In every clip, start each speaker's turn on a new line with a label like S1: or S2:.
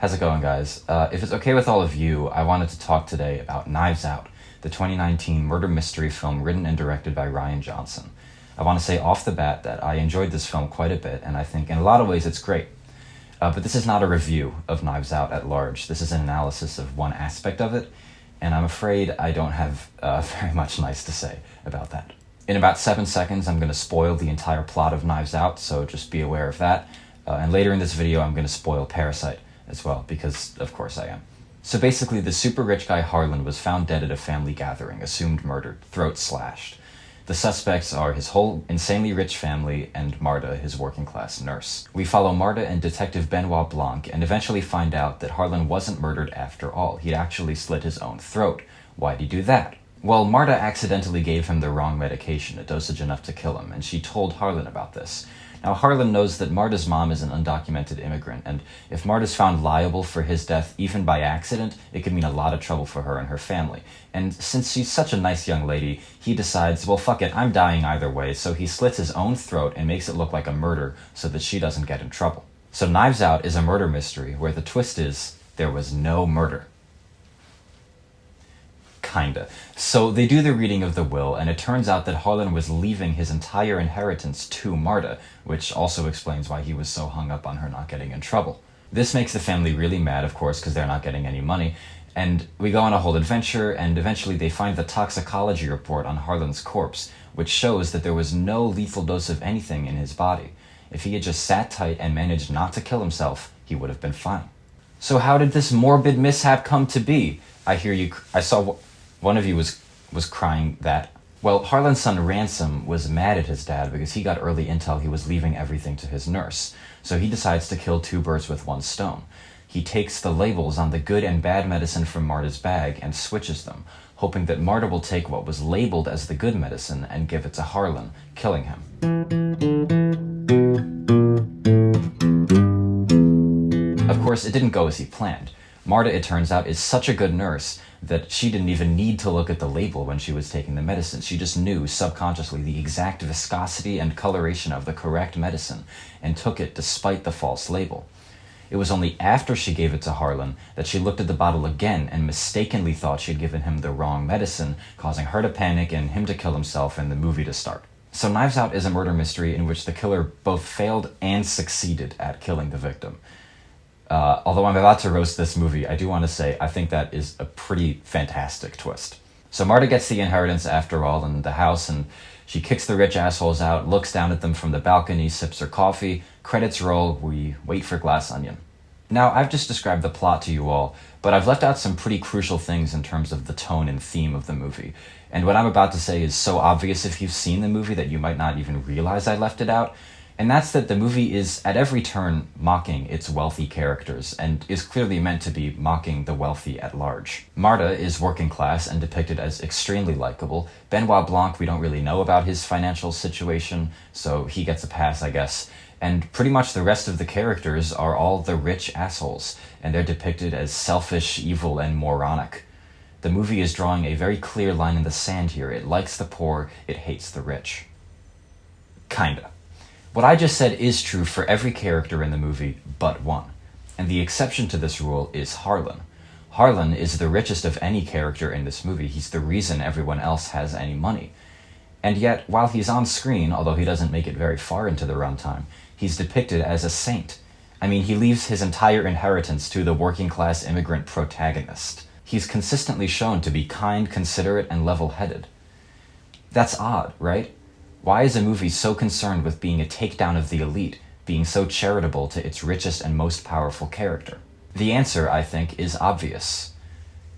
S1: How's it going, guys? If it's okay with all of you, I wanted to talk today about Knives Out, the 2019 murder mystery film written and directed by Rian Johnson. I want to say off the bat that I enjoyed this film quite a bit, and I think in a lot of ways it's great. But this is not a review of Knives Out at large. This is an analysis of one aspect of it, and I'm afraid I don't have very much nice to say about that. In about 7 seconds, I'm going to spoil the entire plot of Knives Out, so just be aware of that. And later in this video, I'm going to spoil Parasite as well, because of course I am. So basically, the super rich guy Harlan was found dead at a family gathering, assumed murdered, throat slashed. The suspects are his whole insanely rich family and Marta, his working class nurse. We follow Marta and Detective Benoit Blanc and eventually find out that Harlan wasn't murdered after all. He'd actually slit his own throat. Why'd he do that? Well, Marta accidentally gave him the wrong medication, a dosage enough to kill him, and she told Harlan about this. Now, Harlan knows that Marta's mom is an undocumented immigrant, and if Marta's found liable for his death, even by accident, it could mean a lot of trouble for her and her family. And since she's such a nice young lady, he decides, well, fuck it, I'm dying either way, so he slits his own throat and makes it look like a murder so that she doesn't get in trouble. So Knives Out is a murder mystery where the twist is there was no murder. Kinda. So they do the reading of the will, and it turns out that Harlan was leaving his entire inheritance to Marta, which also explains why he was so hung up on her not getting in trouble. This makes the family really mad, of course, because they're not getting any money, and we go on a whole adventure, and eventually they find the toxicology report on Harlan's corpse, which shows that there was no lethal dose of anything in his body. If he had just sat tight and managed not to kill himself, he would have been fine. So how did this morbid mishap come to be? I saw one of you was crying that. Well, Harlan's son Ransom was mad at his dad because he got early intel he was leaving everything to his nurse. So he decides to kill two birds with one stone. He takes the labels on the good and bad medicine from Marta's bag and switches them, hoping that Marta will take what was labeled as the good medicine and give it to Harlan, killing him. Of course, it didn't go as he planned. Marta, it turns out, is such a good nurse that she didn't even need to look at the label when she was taking the medicine. She just knew subconsciously the exact viscosity and coloration of the correct medicine and took it despite the false label. It was only after she gave it to Harlan that she looked at the bottle again and mistakenly thought she'd given him the wrong medicine, causing her to panic and him to kill himself and the movie to start. So Knives Out is a murder mystery in which the killer both failed and succeeded at killing the victim. Although I'm about to roast this movie, I do want to say I think that is a pretty fantastic twist. So Marta gets the inheritance after all in the house, and she kicks the rich assholes out, looks down at them from the balcony, sips her coffee, credits roll, we wait for Glass Onion. Now, I've just described the plot to you all, but I've left out some pretty crucial things in terms of the tone and theme of the movie. And what I'm about to say is so obvious if you've seen the movie that you might not even realize I left it out. And that's that the movie is, at every turn, mocking its wealthy characters, and is clearly meant to be mocking the wealthy at large. Marta is working class and depicted as extremely likable. Benoit Blanc, we don't really know about his financial situation, so he gets a pass, I guess. And pretty much the rest of the characters are all the rich assholes, and they're depicted as selfish, evil, and moronic. The movie is drawing a very clear line in the sand here. It likes the poor, it hates the rich. Kinda. What I just said is true for every character in the movie but one, and the exception to this rule is Harlan. Harlan is the richest of any character in this movie. He's the reason everyone else has any money. And yet, while he's on screen, although he doesn't make it very far into the runtime, he's depicted as a saint. I mean, he leaves his entire inheritance to the working-class immigrant protagonist. He's consistently shown to be kind, considerate, and level-headed. That's odd, right? Why is a movie so concerned with being a takedown of the elite, being so charitable to its richest and most powerful character? The answer, I think, is obvious.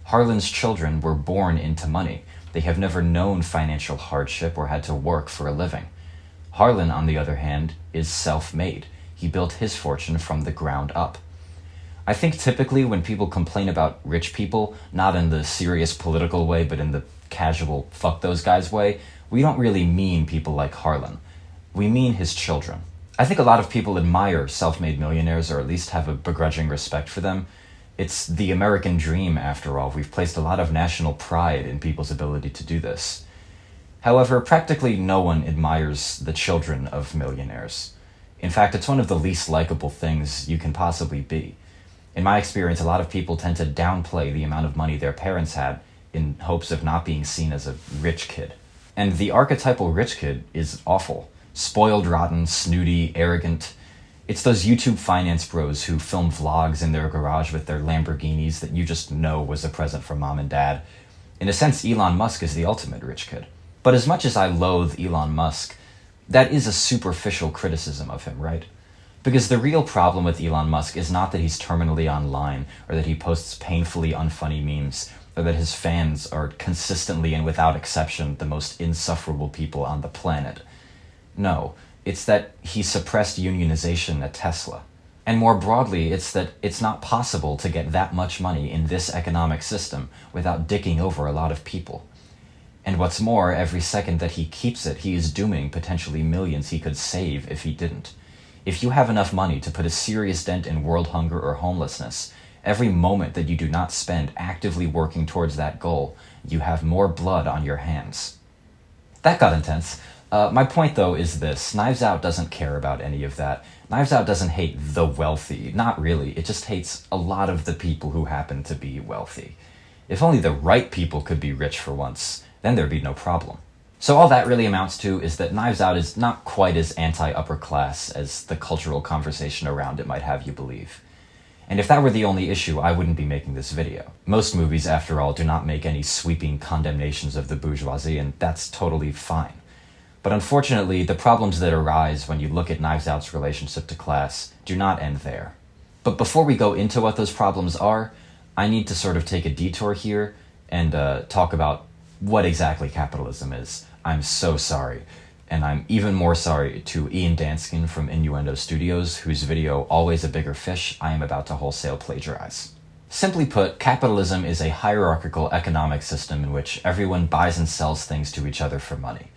S1: Harlan's children were born into money. They have never known financial hardship or had to work for a living. Harlan, on the other hand, is self-made. He built his fortune from the ground up. I think typically when people complain about rich people, not in the serious political way, but in the casual fuck those guys way, we don't really mean people like Harlan. We mean his children. I think a lot of people admire self-made millionaires, or at least have a begrudging respect for them. It's the American dream, after all. We've placed a lot of national pride in people's ability to do this. However, practically no one admires the children of millionaires. In fact, it's one of the least likable things you can possibly be. In my experience, a lot of people tend to downplay the amount of money their parents had in hopes of not being seen as a rich kid. And the archetypal rich kid is awful. Spoiled, rotten, snooty, arrogant. It's those YouTube finance bros who film vlogs in their garage with their Lamborghinis that you just know was a present from mom and dad. In a sense, Elon Musk is the ultimate rich kid. But as much as I loathe Elon Musk, that is a superficial criticism of him, right? Because the real problem with Elon Musk is not that he's terminally online, or that he posts painfully unfunny memes, or that his fans are consistently and without exception the most insufferable people on the planet. No, it's that he suppressed unionization at Tesla. And more broadly, it's that it's not possible to get that much money in this economic system without dicking over a lot of people. And what's more, every second that he keeps it, he is dooming potentially millions he could save if he didn't. If you have enough money to put a serious dent in world hunger or homelessness, every moment that you do not spend actively working towards that goal, you have more blood on your hands. That got intense. My point, though, is this. Knives Out doesn't care about any of that. Knives Out doesn't hate the wealthy. Not really. It just hates a lot of the people who happen to be wealthy. If only the right people could be rich for once, then there'd be no problem. So all that really amounts to is that Knives Out is not quite as anti-upper class as the cultural conversation around it might have you believe. And if that were the only issue, I wouldn't be making this video. Most movies, after all, do not make any sweeping condemnations of the bourgeoisie, and that's totally fine. But unfortunately, the problems that arise when you look at Knives Out's relationship to class do not end there. But before we go into what those problems are, I need to sort of take a detour here and talk about what exactly capitalism is. I'm so sorry. And I'm even more sorry to Ian Danskin from Innuendo Studios, whose video, Always a Bigger Fish, I am about to wholesale plagiarize. Simply put, capitalism is a hierarchical economic system in which everyone buys and sells things to each other for money.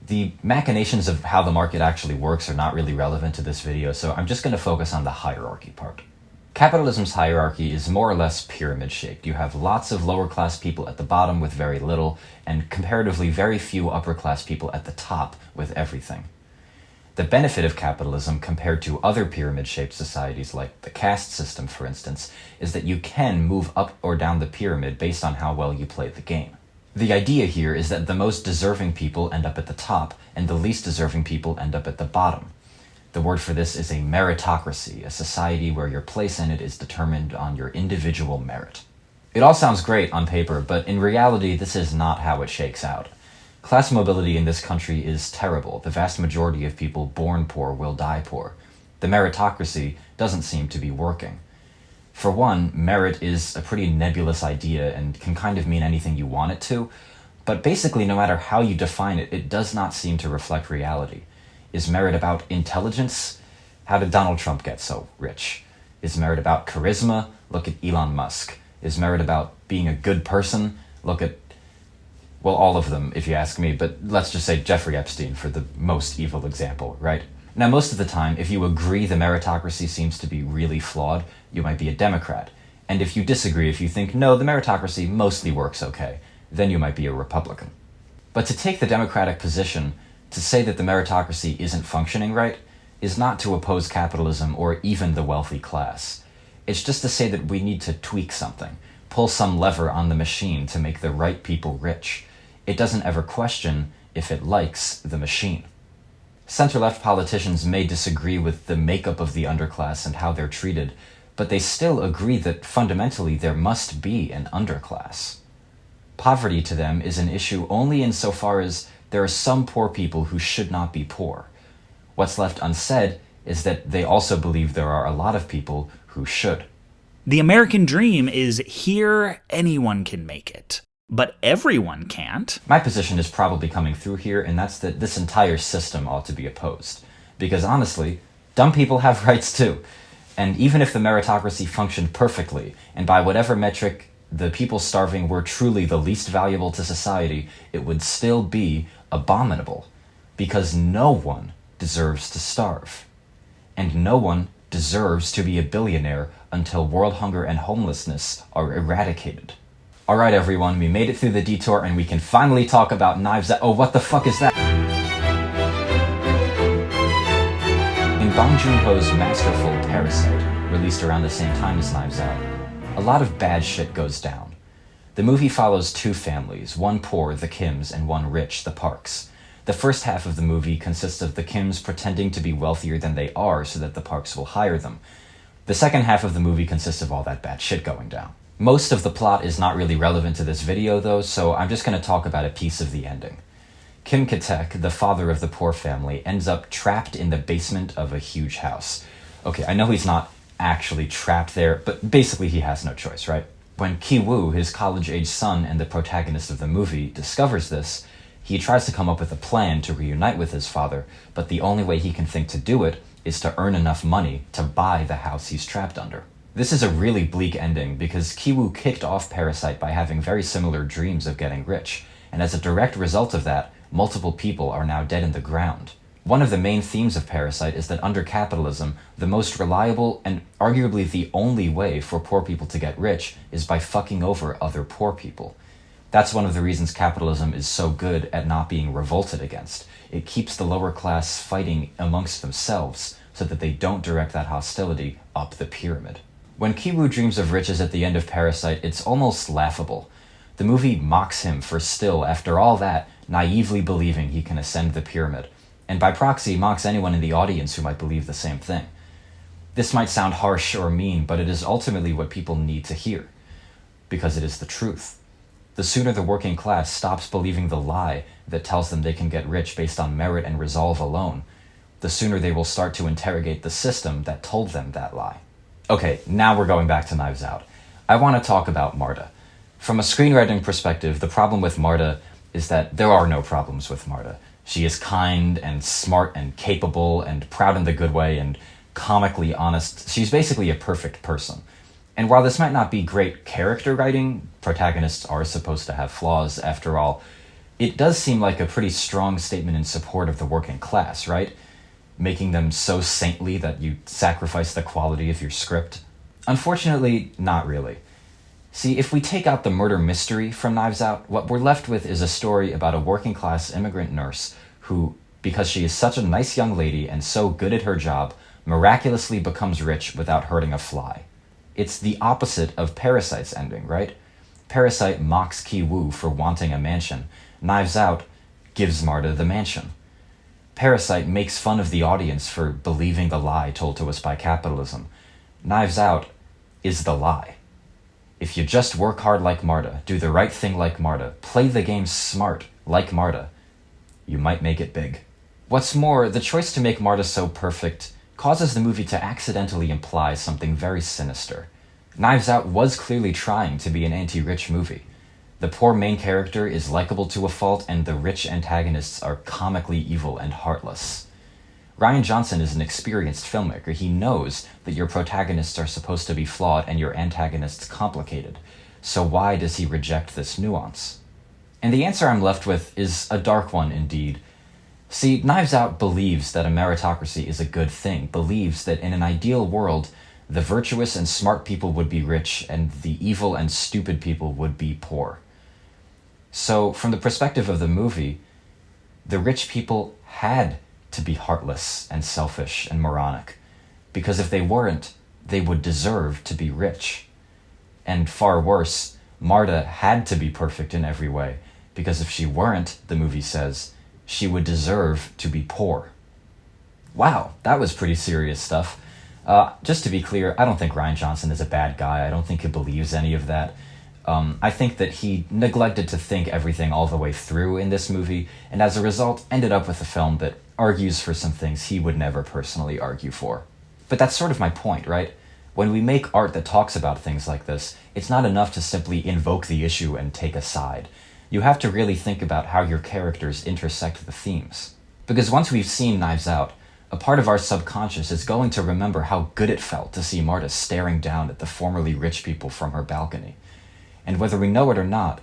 S1: The machinations of how the market actually works are not really relevant to this video, so I'm just going to focus on the hierarchy part. Capitalism's hierarchy is more or less pyramid-shaped. You have lots of lower-class people at the bottom with very little, and comparatively very few upper-class people at the top with everything. The benefit of capitalism compared to other pyramid-shaped societies like the caste system, for instance, is that you can move up or down the pyramid based on how well you play the game. The idea here is that the most deserving people end up at the top, and the least deserving people end up at the bottom. The word for this is a meritocracy, a society where your place in it is determined on your individual merit. It all sounds great on paper, but in reality, this is not how it shakes out. Class mobility in this country is terrible. The vast majority of people born poor will die poor. The meritocracy doesn't seem to be working. For one, merit is a pretty nebulous idea and can kind of mean anything you want it to, but basically no matter how you define it, it does not seem to reflect reality. Is merit about intelligence? How did Donald Trump get so rich? Is merit about charisma? Look at Elon Musk. Is merit about being a good person? Look at, well, all of them, if you ask me, but let's just say Jeffrey Epstein for the most evil example, right? Now, most of the time, if you agree the meritocracy seems to be really flawed, you might be a Democrat. And if you disagree, if you think, no, the meritocracy mostly works okay, then you might be a Republican. But to take the Democratic position, to say that the meritocracy isn't functioning right, is not to oppose capitalism or even the wealthy class. It's just to say that we need to tweak something, pull some lever on the machine to make the right people rich. It doesn't ever question if it likes the machine. Center-left politicians may disagree with the makeup of the underclass and how they're treated, but they still agree that fundamentally there must be an underclass. Poverty to them is an issue only insofar as there are some poor people who should not be poor. What's left unsaid is that they also believe there are a lot of people who should.
S2: The American dream is here, anyone can make it. But everyone can't.
S1: My position is probably coming through here, and that's that this entire system ought to be opposed. Because honestly, dumb people have rights too. And even if the meritocracy functioned perfectly, and by whatever metric the people starving were truly the least valuable to society, it would still be abominable. Because no one deserves to starve. And no one deserves to be a billionaire until world hunger and homelessness are eradicated. Alright everyone, we made it through the detour and we can finally talk about Knives Out. Oh, what the fuck is that? In Bong Joon-ho's masterful Parasite, released around the same time as Knives Out, a lot of bad shit goes down. The movie follows two families, one poor, the Kims, and one rich, the Parks. The first half of the movie consists of the Kims pretending to be wealthier than they are so that the Parks will hire them. The second half of the movie consists of all that bad shit going down. Most of the plot is not really relevant to this video though, so I'm just going to talk about a piece of the ending. Kim Katek, the father of the poor family, ends up trapped in the basement of a huge house. Okay, I know he's not actually trapped there, but basically he has no choice, right? When Ki-woo, his college-age son and the protagonist of the movie, discovers this, he tries to come up with a plan to reunite with his father, but the only way he can think to do it is to earn enough money to buy the house he's trapped under. This is a really bleak ending because Ki-woo kicked off Parasite by having very similar dreams of getting rich, and as a direct result of that, multiple people are now dead in the ground. One of the main themes of Parasite is that under capitalism, the most reliable and arguably the only way for poor people to get rich is by fucking over other poor people. That's one of the reasons capitalism is so good at not being revolted against. It keeps the lower class fighting amongst themselves so that they don't direct that hostility up the pyramid. When Ki-woo dreams of riches at the end of Parasite, it's almost laughable. The movie mocks him for still, after all that, naively believing he can ascend the pyramid, and by proxy mocks anyone in the audience who might believe the same thing. This might sound harsh or mean, but it is ultimately what people need to hear, because it is the truth. The sooner the working class stops believing the lie that tells them they can get rich based on merit and resolve alone, the sooner they will start to interrogate the system that told them that lie. Okay, now we're going back to Knives Out. I want to talk about Marta. From a screenwriting perspective, the problem with Marta is that there are no problems with Marta. She is kind and smart and capable and proud in the good way and comically honest. She's basically a perfect person. And while this might not be great character writing, protagonists are supposed to have flaws after all, it does seem like a pretty strong statement in support of the working class, right? Making them so saintly that you sacrifice the quality of your script. Unfortunately, not really. See, if we take out the murder mystery from Knives Out, what we're left with is a story about a working class immigrant nurse who, because she is such a nice young lady and so good at her job, miraculously becomes rich without hurting a fly. It's the opposite of Parasite's ending, right? Parasite mocks Ki-woo for wanting a mansion. Knives Out gives Marta the mansion. Parasite makes fun of the audience for believing the lie told to us by capitalism. Knives Out is the lie. If you just work hard like Marta, do the right thing like Marta, play the game smart like Marta, you might make it big. What's more, the choice to make Marta so perfect causes the movie to accidentally imply something very sinister. Knives Out was clearly trying to be an anti-rich movie. The poor main character is likable to a fault, and the rich antagonists are comically evil and heartless. Rian Johnson is an experienced filmmaker. He knows that your protagonists are supposed to be flawed and your antagonists complicated. So why does he reject this nuance? And the answer I'm left with is a dark one indeed. See, Knives Out believes that a meritocracy is a good thing, believes that in an ideal world, the virtuous and smart people would be rich and the evil and stupid people would be poor. So, from the perspective of the movie, the rich people had to be heartless and selfish and moronic, because if they weren't, they would deserve to be rich. And far worse, Marta had to be perfect in every way, because if she weren't, the movie says, she would deserve to be poor. Wow, that was pretty serious stuff. Just to be clear, I don't think Rian Johnson is a bad guy. I don't think he believes any of that. I think that he neglected to think everything all the way through in this movie, and as a result ended up with a film that argues for some things he would never personally argue for. But that's sort of my point, right? When we make art that talks about things like this, it's not enough to simply invoke the issue and take a side. You have to really think about how your characters intersect the themes. Because once we've seen Knives Out, a part of our subconscious is going to remember how good it felt to see Marta staring down at the formerly rich people from her balcony. And whether we know it or not,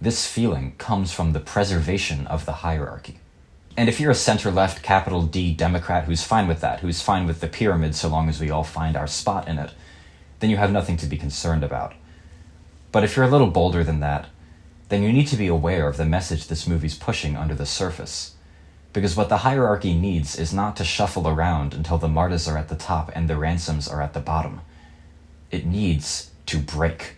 S1: this feeling comes from the preservation of the hierarchy. And if you're a center-left, capital D Democrat who's fine with that, who's fine with the pyramid so long as we all find our spot in it, then you have nothing to be concerned about. But if you're a little bolder than that, then you need to be aware of the message this movie's pushing under the surface. Because what the hierarchy needs is not to shuffle around until the Martas are at the top and the Ransoms are at the bottom. it needs to break.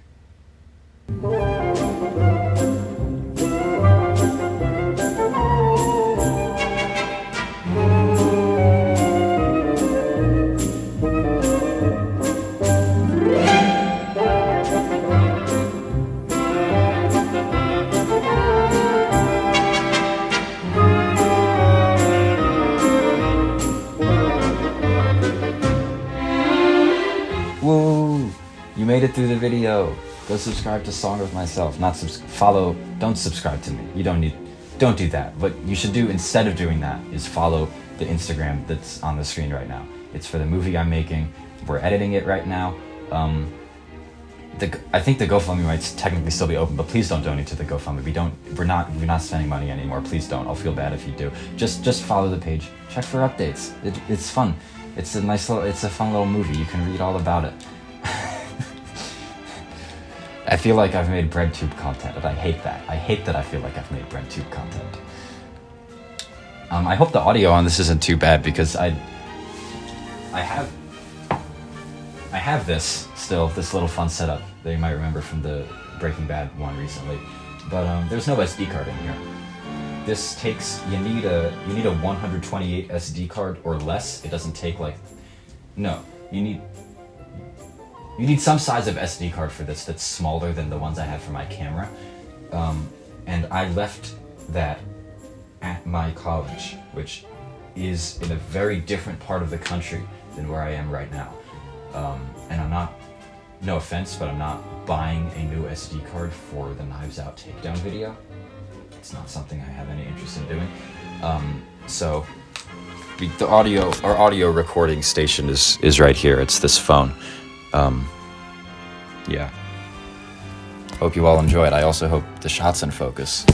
S1: Woo! You made it through the video. Go subscribe to Song of Myself. Follow. Don't subscribe to me. Don't do that. What you should do instead of doing that is follow the Instagram that's on the screen right now. It's for the movie I'm making. We're editing it right now. I think the GoFundMe might technically still be open, but please don't donate to the GoFundMe. We're not spending money anymore. Please don't. I'll feel bad if you do. Just follow the page. Check for updates. It's fun. It's a fun little movie. You can read all about it. I feel like I've made BreadTube content, and I hate that. I hate that I feel like I've made BreadTube content. I hope the audio on this isn't too bad, because I have this little fun setup that you might remember from the Breaking Bad one recently, but there's no SD card in here. This takes, you need a 128 SD card or less. It doesn't take you need some size of SD card for this that's smaller than the ones I have for my camera. And I left that at my college, which is in a very different part of the country than where I am right now. And I'm not, no offense, but I'm not buying a new SD card for the Knives Out takedown video. It's not something I have any interest in doing. So our audio recording station is right here. It's this phone. Yeah. Hope you all enjoy it. I also hope the shot's in focus.